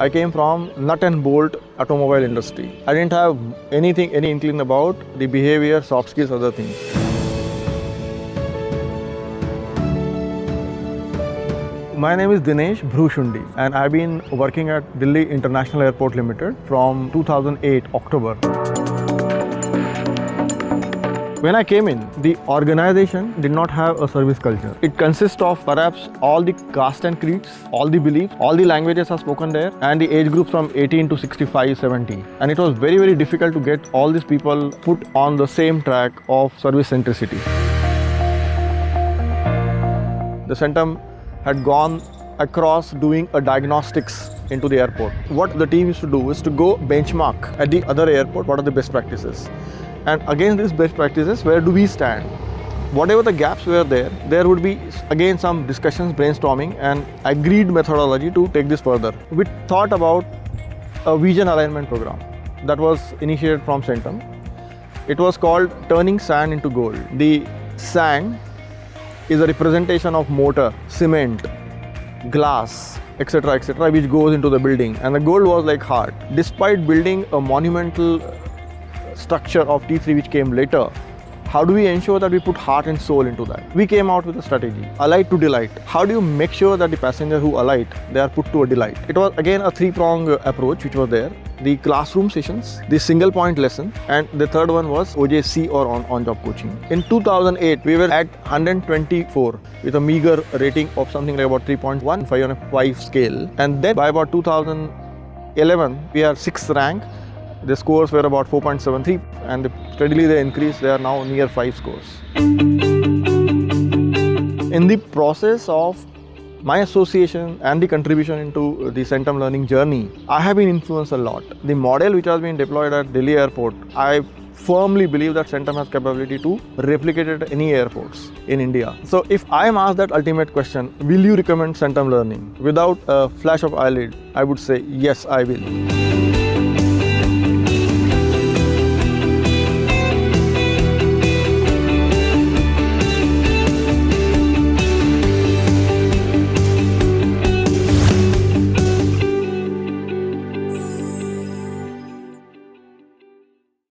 I came from nut and bolt automobile industry. I didn't have any inkling about the behavior, soft skills, other things. My name is Dinesh Bhrushundi and I've been working at Delhi International Airport Limited from 2008 October. When I came in, the organization did not have a service culture. It consists of perhaps all the caste and creeds, all the beliefs, all the languages are spoken there, and the age groups from 18 to 65, 70. And it was very, very difficult to get all these people put on the same track of service centricity. The Centum had gone across doing a diagnostics into the airport. What the team used to do is to go benchmark at the other airport, what are the best practices. And against these best practices, where do we stand? Whatever the gaps were there, there would be again some discussions, brainstorming and agreed methodology to take this further. We thought about a vision alignment program that was initiated from Centum. It was called Turning Sand into Gold. The sand is a representation of mortar, cement, glass, etc., which goes into the building, and the gold was like heart. Despite building a monumental structure of T3 which came later, how do we ensure that we put heart and soul into that? We came out with a strategy, alight to delight. How do you make sure that the passenger who alight, they are put to a delight? It was again a three-pronged approach which was there. The classroom sessions, the single point lesson, and the third one was OJC or on-job coaching. In 2008, we were at 124 with a meager rating of something like about 3.15 on a 5 scale. And then by about 2011, we are 6th rank. The scores were about 4.73 and steadily they increased. They are now near 5 scores. In the process of my association and the contribution into the Centum learning journey, I have been influenced a lot. The model which has been deployed at Delhi Airport, I firmly believe that Centum has capability to replicate it at any airports in India. So if I am asked that ultimate question, will you recommend Centum learning? Without a flash of eyelid, I would say yes, I will.